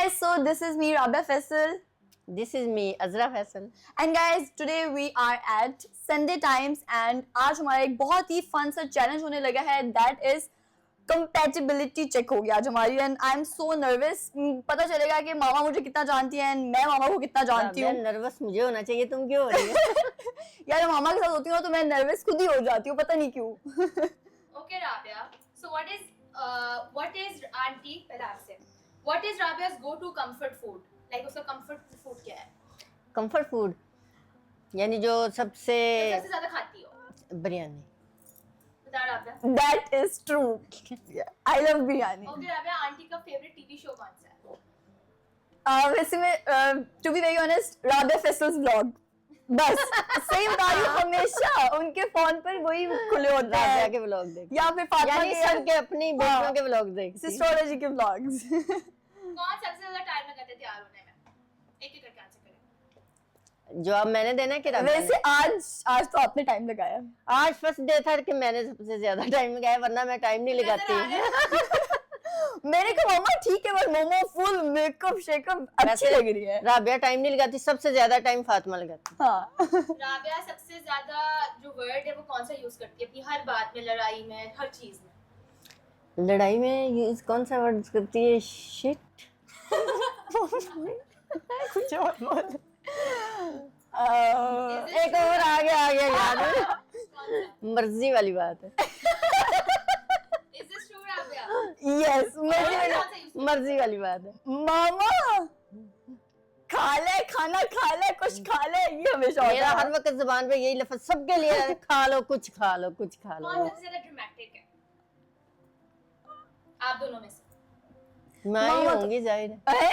guys, so this is me, Rabia Faisal. This is me, Azra Faisal. And guys, today we are at Sunday Times and आज हमारा एक बहुत ही fun सा challenge होने लगा है, that is compatibility check हो गया आज हमारी, and I'm so nervous. पता चलेगा कि मामा मुझे कितना जानती है and मैं मामा को कितना जानती हूँ. नर्वस मुझे होना चाहिए, तुम क्यों हो रही हो? यार मामा के साथ होती हूँ तो मैं nervous खुद ही हो जाती हूँ, पता नहीं क्यों. Okay, Rabia. So what is auntie? पहले आपसे. What is Rabia's go-to comfort food? Like उसका comfort food क्या है? Comfort food यानी जो सबसे ज्यादा खाती हो? बिरयानी. बता Rabia. That is true. Yeah, I love biryani. Okay, Rabia, aunty का favorite TV show कौन सा है? वैसे मैं to be very honest, Rabia Faisal's vlog. बस सही बता रही हूँ, हमेशा उनके फोन पर वही खुले होते हैं. राबिया के व्लॉग देख या फिर फातिमा यानी के सबके अपनी बेटियों के व्लॉग देख. सिस्टोलॉजी के व्लॉग्स. कौन सबसे ज्यादा टाइम लगाते थे तैयार होने में? एक एक करके आंसर करें. जवाब मैंने देना है कि राबिया ने? वैसे आज तो आपने टाइम लगाया. आज फर्स्ट डे था कि मैंने सबसे ज्यादा टाइम लगाया, वरना मैं टाइम नहीं लगाती. मैंने कहा मामा ठीक है, बस मोमो फुल मेकअप शेकअप अच्छी लग रही है. राबिया टाइम नहीं लगाती, सबसे ज्यादा टाइम फातिमा लगाती. हाँ. राबिया सबसे ज्यादा जो वर्ड है वो कौन सा यूज करती है अपनी हर बात में, लड़ाई में, हर चीज में? लड़ाई में यूज कौन सा वर्ड करती है? शिट. कुछ और बोल. एक और आगे याद है. कौन सा? मर्जी वाली बात है. Is this true, Rabia? Yes कौन सा use करती है? मर्जी वाली बात है. मामा खा ले, खाना खा ले, कुछ खा ले, ये हमेशा होता मेरा है. हर वक्त जुबान पे यही लफ्ज सबके लिए है, खा लो कुछ खा लो कुछ खा लो. कौन सबसे ज्यादा ड्रामेटिक है आप दोनों में से? मैं ही मामा तो- होंगी जाहिर है. है?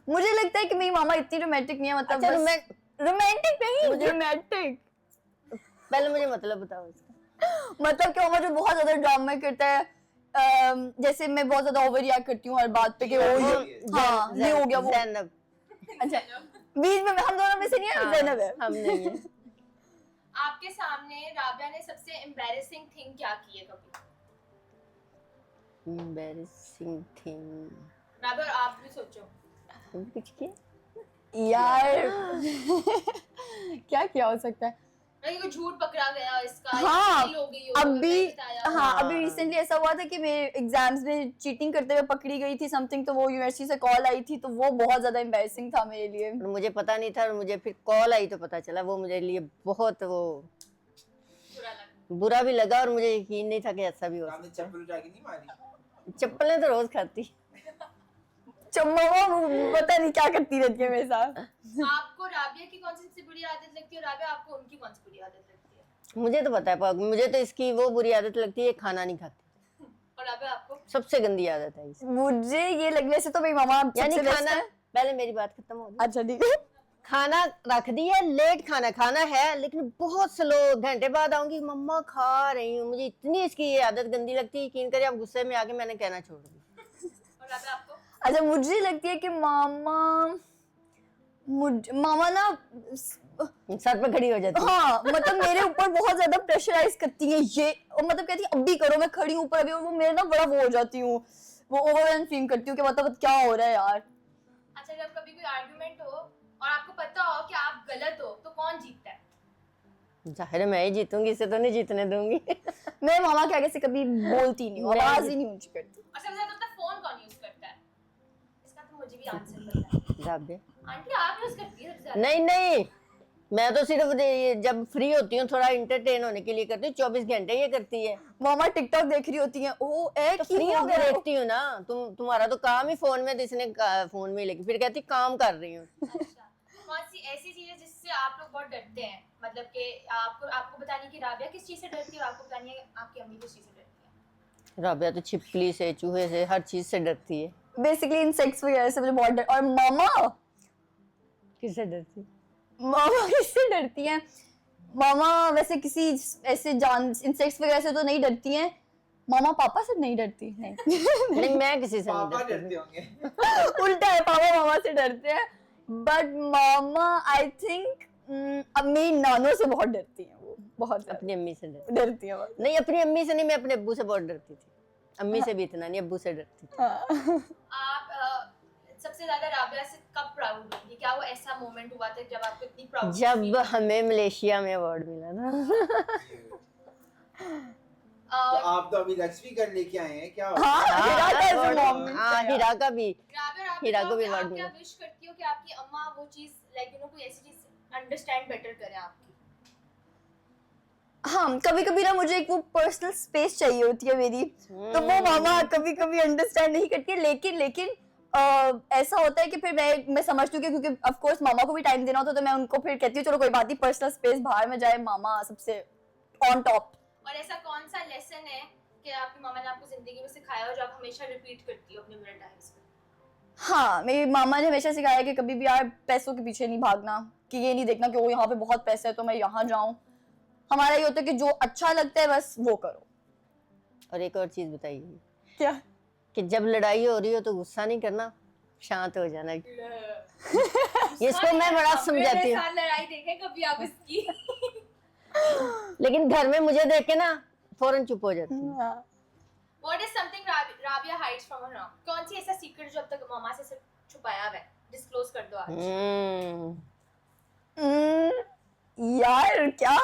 मुझे लगता है कि मेरी मामा इतनी रोमांटिक नहीं है, मतलब अच्छा, रोमांटिक नहीं, रोमांटिक. पहले मुझे मतलब बताओ इसका. मतलब कि मामा जो बहुत ज्यादा ड्रामा करता है, जैसे मैं बहुत ज्यादा ओवर रिएक्ट करती हूँ हर बात पे कि वो हाँ ये हो गया वो. ज़ैनब. अच्छा, बीच में हम दोनों में से नहीं है, ज़ैनब है. हम नहीं है. आपके सामने राबिया ने सबसे एम्बैरेसिंग थिंग क्या की है कभी? Embarrassing thing. राबिया और आप भी सोचो. तुम कुछ किया? यार क्या क्या हो सकता है. मतलब कोई झूठ पकड़ा गया इसका, हाँ, चीटिंग हो गई हो, अभी नहीं बताया. हाँ अभी रिसेंटली ऐसा हुआ था कि मेरे एग्जाम्स में चीटिंग करते हुए पकड़ी गई थी समथिंग, तो वो यूनिवर्सिटी से कॉल आई थी, तो वो बहुत ज्यादा एम्बैरेसिंग था मेरे लिए. और मुझे पता नहीं था और मुझे फिर कॉल आई तो पता चला. वो मुझे लिए बहुत वो बुरा लगा. बुरा भी लगा और मुझे यकीन नहीं था कि ऐसा भी हो सकता. आपने चप्पल उठा के नहीं मारी? चप्पलें तो रोज खाती. मामा पता नहीं क्या करती रहती है मेरे साथ. आपको राबिया की कौन सी सबसे बुरी आदत लगती है और राबिया आपको उनकी कौन सी बुरी आदत लगती है? मुझे तो पता है, मुझे तो इसकी वो बुरी आदत लगती है, खाना नहीं खाती. और राबिया आपको? सबसे गंदी आदत है इसकी. मुझे ये लग, वैसे तो मेरी मामा यानी सबसे best खाना, है. पहले मेरी बात खत्म हो गई. अच्छा ठीक है. खाना रख दी है, लेट खाना है लेकिन बहुत स्लो. घंटे बाद आऊंगी, मम्मा खा रही हूँ. मुझे इतनी इसकी ये आदत गंदी लगती है, यकीन करिए आप गुस्से में आके मैंने कहना छोड़ दिया. और राबिया आपको? अच्छा मुझे लगती है कि मामा ना सर पे खड़ी हो जाती है. हाँ मतलब मेरे ऊपर बहुत ज्यादा प्रेशराइज करती है ये, और मतलब कहती है अभी करो, मैं खड़ी हूँ ऊपर अभी, और वो मेरे ना बड़ा वो हो जाती हूँ, वो ओवरवेल्म फील करती हूँ कि मतलब क्या हो रहा है यार. अच्छा, जब कभी कोई आर्गुमेंट हो और आपको पता हो कि आप गलत हो तो कौन जीतता है? जाहिर है मैं ही जीतूंगी, इसे तो नहीं जीतने दूंगी. मैं मामा के आगे से कभी बोलती नहीं हूँ, आवाज ही नहीं ऊंची करती. और सबसे ज्यादा मतलब फोन कौन यूज करता है? इसका तो मुझे भी आंसर पता है. राबिया. आंटी आप यूज करती है सबसे ज्यादा? नहीं, मैं तो सिर्फ जब फ्री होती हूँ थोड़ा इंटरटेन होने के लिए करती हूँ. 24 घंटे ये करती है. मामा टिकटॉक देख रही होती है, ओ एक फ्री ही हो होकर गया. देखती हूँ ना. तुम्हारा तो काम ही फोन में, इसने फोन में लेके फिर कहती काम कर रही हूँ. अच्छा, कौन सी ऐसी चीज है जिससे आप लोग बहुत डरते हैं? मतलब कि आपको बतानी है कि राबिया किस चीज से डरती है और आपको बतानी है आपकी अम्मी किस चीज से डरती है? राबिया तो छिपकली से, चूहे से, हर चीज से डरती है. बेसिकली इंसेक्ट्स वगैरह से मुझे बहुत डर. और मामा किससे डरती? मामा किससे डरती हैं? मामा वैसे किसी ऐसे जान इंसेक्ट्स वगैरह से तो नहीं डरती हैं. मामा पापा से नहीं डरती. नहीं नहीं, मैं किसी से नहीं पापा डरती. डरते होंगे. उल्टा है, पापा मामा से डरते हैं, बट मामा आई थिंक मेरी नानों से बहुत डरती हैं. वो बहुत अपनी अम्मी से डरती हैं बहुत. नहीं, अपनी अम्मी से नहीं, मैं अपने अब्बू से बहुत डरती थी. अम्मी से भी इतना नहीं, अब्बू से डरती थी. हाँ. आप सबसे ज्यादा राबिया से कब प्राउड होंगी? क्या वो ऐसा मोमेंट हुआ था जब आपको इतनी प्राउड जब हमें मलेशिया में अवार्ड मिला था। तो आप तो अभी लक्ष्मी कर लेके आए हैं क्या? हाँ, हिरा का ऐसे moment हाँ, है यार। हिरा का भी। राबिया हीरा को भी आप award क्या मिला। विश करती हो कि आपकी अम्मा वो चीज लाइक कोई ऐसी चीज अंडरस्टैंड बेटर करे आपकी? हाँ, कभी कभी ना मुझे एक वो पर्सनल स्पेस चाहिए होती है मेरी, तो वो मामा कभी कभी अंडरस्टैंड नहीं करती है, लेकिन ऐसा होता है कि फिर मैं समझती हूँ कि क्योंकि ऑफ कोर्स मामा को भी टाइम देना होता है, तो मैं उनको फिर कहती हूँ चलो कोई बात नहीं, पर्सनल स्पेस बाहर में जाए, मामा सबसे ऑन टॉप। और ऐसा कौन सा लेसन है कि आपकी मामा ने आपको जिंदगी में सिखाया हो जो आप हमेशा रिपीट करती हो अपने बुरे टाइम्स में? हाँ, मेरी मामा ने हमेशा सिखाया कि कभी भी यार पैसों के पीछे नहीं भागना, कि ये नहीं देखना कि ओ यहाँ पे बहुत पैसे है तो मैं यहाँ जाऊँ। हमारा ये होता है कि जो अच्छा लगता है बस वो करो। और एक और चीज बताइए क्या? कि जब लड़ाई हो रही हो तो गुस्सा नहीं करना, शांत हो जाना। इसको मैं बड़ा समझाती हूँ, लड़ाई देखें कभी आप इसकी। लेकिन घर में मुझे देख के ना फौरन चुप हो जाती हूँ। हाँ। What is something Rabia hides from her mom? कौन सी ऐसा सीक्रेट जो अब तक मामा से सिर्फ छुपाया हुआ है? डिस्क्लोज कर दो आज। यार क्या?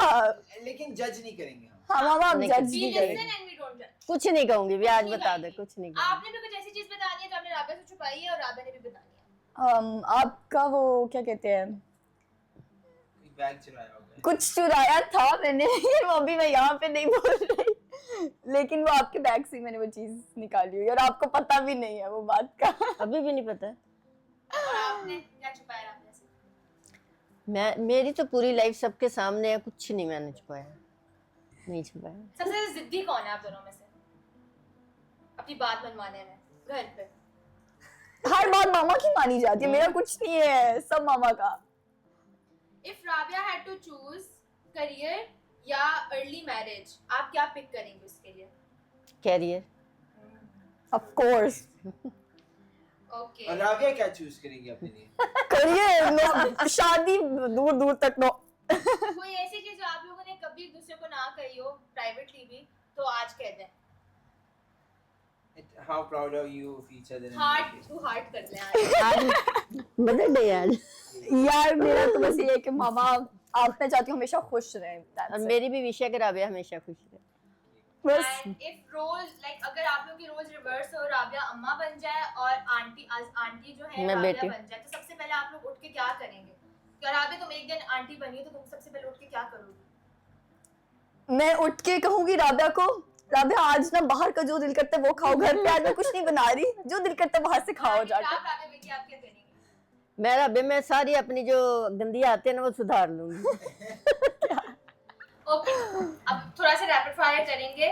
लेकिन जज नहीं करेंगे हम। हाँ मामा, आप नहीं, जज We नहीं listen करेंगे। and we don't judge। कुछ नहीं कहूंगी भी, आज नहीं बता दे, कहेंगी। कुछ नहीं कहूंगी। आपने भी कुछ ऐसी चीज बतानी है जो आपने राबिया से छुपाई है और राबिया ने भी बतानी है। आपका वो क्या कहते हैं, कोई बैग चुराया होगा। कुछ चुराया था मैंने, वो अभी मैं यहाँ पे नहीं बोल रही, लेकिन वो आपके बैग से मैंने वो चीज निकाली हुई और आपको पता भी नहीं है वो बात का। अभी भी नहीं पता है। और आपने क्या छुपाया राबिया से? मेरी तो पूरी लाइफ सबके सामने है, कुछ नहीं मैंने छुपाया, नहीं छुपाया। सबसे ज्यादा जिद्दी कौन है आप दोनों में से? अपनी बात मनवाने में घर पे। हर बात मामा की मानी जाती है, मेरा कुछ नहीं है, सब मामा का। If Rabia had to choose career या early marriage, आप क्या पिक करेंगे उसके लिए? कैरियर। Of course Okay. और राबिया क्या चूज करेंगे अपने लिए? करिए, शादी दूर दूर तक नो। कोई ऐसी चीज जो आप लोगों ने कभी एक दूसरे को ना कही हो प्राइवेटली भी, तो आज कह दें। How proud are you of each other? and heart everything? To heart कर लें आज। आज बदल डे आज। यार मेरा तो बस ये है कि मामा आप, मैं चाहती हूँ हमेशा खुश रहें, that's और it. मेरी भी विश है कि राबिया हमेशा खुश रहे। बस And if roles like अगर आप लोगों की रोल्स रिवर्स हो, राबिया अम्मा बन जाए और आंटी जो है मैं राबिया बेटी। बन जाए, तो सबसे पहले आप लोग उठ के क्या करेंगे? क्या राबिया तुम एक दिन आंटी बनी हो तो तुम सबसे पहले उठ के क्या करोगी? मैं उठ के कहूंगी राबिया को, राबिया आज ना बाहर का जो दिल करता है वो खाओ, घर पे आज मैं कुछ नहीं बना रही, जो दिल करता है बाहर से खाओ आंटी, जाकर। आप राबिया बेटी आप क्या करेंगे? मैं राबिया में सारी अपनी जो गंदी आते हैं ना वो सुधार लूंगी। ओके, अब थोड़ा सा रैपिड फायर करेंगे।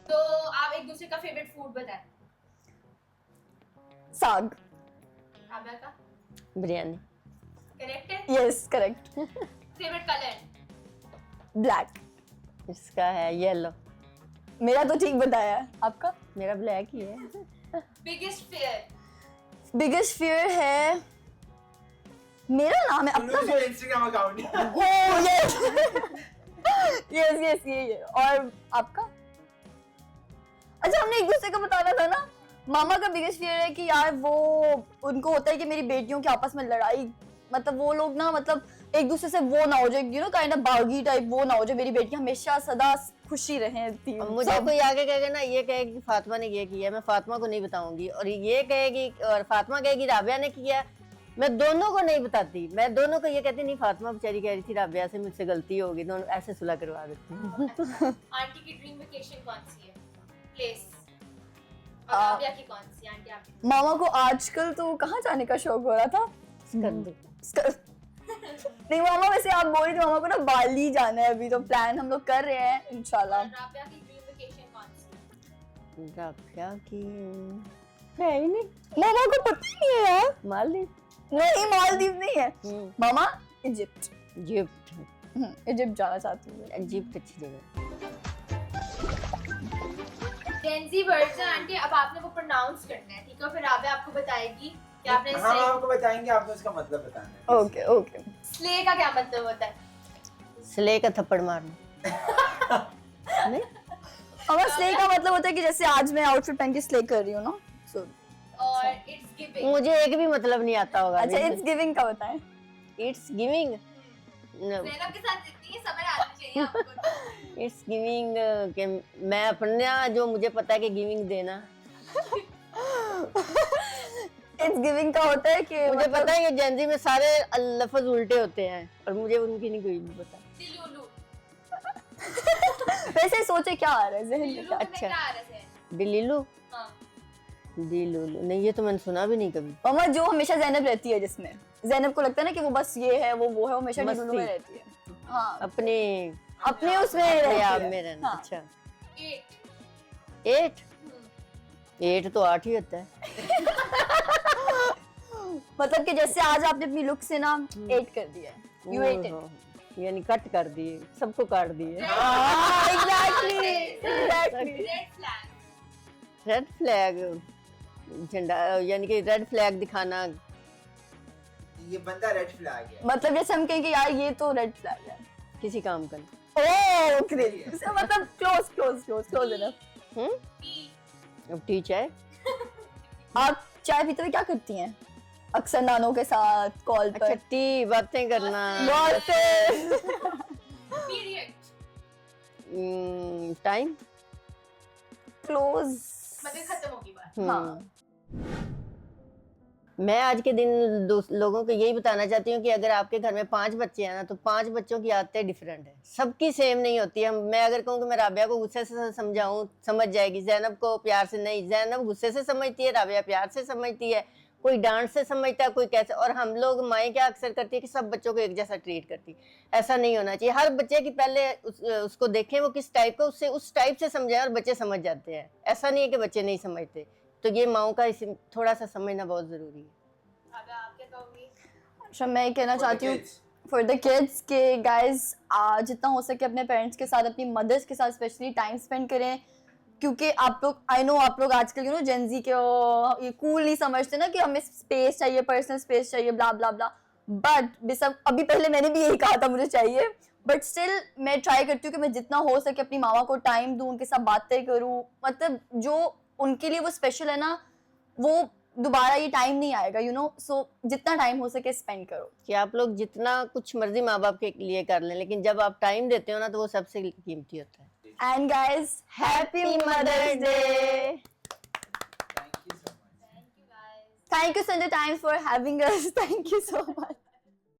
तो आप एक दूसरे का फेवरेट फूड बताएं। साग। राबिया का बिरयानी। करेक्ट है? Yes correct. Favourite colour? Black. इसका है येलो। मेरा तो ठीक बताया है, आपका? मेरा ब्लैक ही है। Biggest fear? बिगेस्ट फियर है, मेरा नाम है अपना। Lose your Instagram account. Oh yes yes yes ये और आपका? अच्छा हमने एक दूसरे को बताना था ना। मामा का बिगेस्ट फियर है कि यार वो उनको होता है कि मेरी बेटियों के आपस में लड़ाई, मतलब वो लोग ना मतलब एक दूसरे से वो ना हो जाए, यू नो काइंड ऑफ बागी टाइप, वो ना हो जाए, मेरी बेटी हमेशा सदा खुशी रहे। अब मुझे कोई आगे कहेगा ना, ये कहेगी कि फातिमा ने ये किया, मैं फातिमा को नहीं बताऊंगी, और ये कहेगी और फातिमा कहेगी राबिया ने किया, मैं दोनों को नहीं बताती। मैं दोनों को ये कहती नहीं, फातिमा बेचारी कह रही थी राबिया से मुझसे गलती होगी, दोनों ऐसे सुलह करवा देती हूँ। आंटी की ड्रीम वेकेशन कौन सी है? प्लेस? और राबिया की कौन सी? आंटी आपकी? मामा को आजकल तो कहाँ जाने का शौक हो रहा था? नहीं मामा, वैसे आप बोल रही थी मामा को ना बाली जाना है, अभी तो प्लान हम लोग कर रहे हैं इंशाल्लाह। राबिया की ड्रीम वेकेशन कौन सी? राबिया की है ही नहीं, मामा को पता ही नहीं है यार। मालदीव। नहीं मालदीव नहीं है मामा, इजिप्ट। इजिप्ट। इजिप्ट जाना चाहती हूँ। इजिप्ट अच्छी जगह। जेंजी वर्ड्स हैं आंटी, अब आपने वो प्रोनाउंस करना है, ठीक है? फिर राबिया आपको बताएगी कि आपने हम आपको बताएंगे, आपने उसका मतलब बताना है। Okay okay. स्ले का क्या मतलब होता है? स्ले का थप्पड़ मारना। नहीं मामा स्ले का मतलब होता है कि जैसे आज मैं आउटफिट पहन के स्ले कर रही हूँ ना, सो और अच्छा और इट्स गिविंग। मुझे एक भी मतलब नहीं आता होगा। अच्छा इट्स गिविंग का बताएं। इट्स गिविंग, ज़ैनब के साथ इतनी समझ आनी चाहिए आपको। इट्स गिविंग कि मैं अपना जो मुझे पता है कि गिविंग देना। इट्स गिविंग का होता है कि मुझे मतलब पता है कि जेंजी में सारे लफ्ज उल्टे होते हैं और मुझे उनकी नहीं कोई भी पता। दिलुलु। वैसे सोचे क्या आ रहा है जहन में दिलुलु क्या? में अच्छा। क्या आ रहा है? दिलीलू, हाँ। दिलूलू नहीं, ये तो मैंने सुना भी नहीं कभी। मामा जो हमेशा जैनब रहती है, जिसमें जैनब को लगता है ना कि वो बस ये है वो है, वो हमेशा मस्ती। डिलुलु में रहती है। हाँ अपने अपने उसमें अपने रहती आप है। में रहना। हाँ। अच्छा 8। 8, 8 तो 8 ही होता है। मतलब कि जैसे आज आपने अपनी लुक से ना 8 कर दिया है, यू 8 ओहो, यानी कट कर दिए, सबको काट दिए। Exactly red flag. Red flag, झंडा यानी कि रेड फ्लैग दिखाना। ये बंदा रेड फ्लैग है। मतलब जैसे हम कहें कि यार ये तो रेड फ्लैग है। किसी काम का। ओह क्रेजी, मतलब क्लोज इनफ। टी। अब टी चाय, आप चाय पीते हुए क्या करती हैं अक्सर नानों के साथ कॉल अच्छा पर? टी, बातें करना, पीरियड। Time close. मतलब खत्म होगी बात। हाँ मैं आज के दिन लोगों को यही बताना चाहती हूँ कि अगर आपके घर में 5 बच्चे हैं ना, तो 5 बच्चों की आदतें डिफरेंट है, सबकी सेम नहीं होती है। मैं अगर कहूँ कि मैं राबिया को गुस्से से समझाऊं, समझ जाएगी। जैनब को प्यार से नहीं, जैनब गुस्से से समझती है, राबिया प्यार से समझती है। कोई डांट से समझता है, कोई कैसे। और हम लोग माएँ क्या अक्सर करती है कि सब बच्चों को एक जैसा ट्रीट करती। ऐसा नहीं होना चाहिए। हर बच्चे की पहले उसको देखें वो किस टाइप का, उससे उस टाइप से समझाएं और बच्चे समझ जाते हैं। ऐसा नहीं है कि बच्चे नहीं समझते। तो ये माओं का थोड़ा सा समझना बहुत जरूरी है। अब आप क्या कहोगे? अच्छा मैं कहना For the चाहती हूँ kids. फॉर द किड्स के गाइस, जितना हो सके अपने पेरेंट्स के साथ, अपनी मदर्स के साथ स्पेशली टाइम स्पेंड करें। क्योंकि आप लोग, आई नो आप लोग आजकल जेंजी के ये कूल नहीं समझते ना कि हमें स्पेस चाहिए, पर्सनल स्पेस चाहिए, ब्ला ब्ला ब्ला। बट अभी पहले मैंने भी यही कहा था मुझे चाहिए, बट स्टिल मैं ट्राई करती हूँ कि मैं जितना हो सके अपनी मामा को टाइम दूँ, उनके साथ बातें करूँ। मतलब जो उनके लिए वो स्पेशल है ना, वो दोबारा ये टाइम नहीं आएगा, यू नो। सो जितना टाइम हो सके स्पेंड करो। कि आप लोग जितना कुछ मर्जी माँ बाप के लिए कर लें, लेकिन जब आप टाइम देते हो ना, तो वो सबसे कीमती होता है। And guys, happy Mother's Day. Thank you so much. Thank you guys. Thank you Sunday Times for having us. Thank you so much.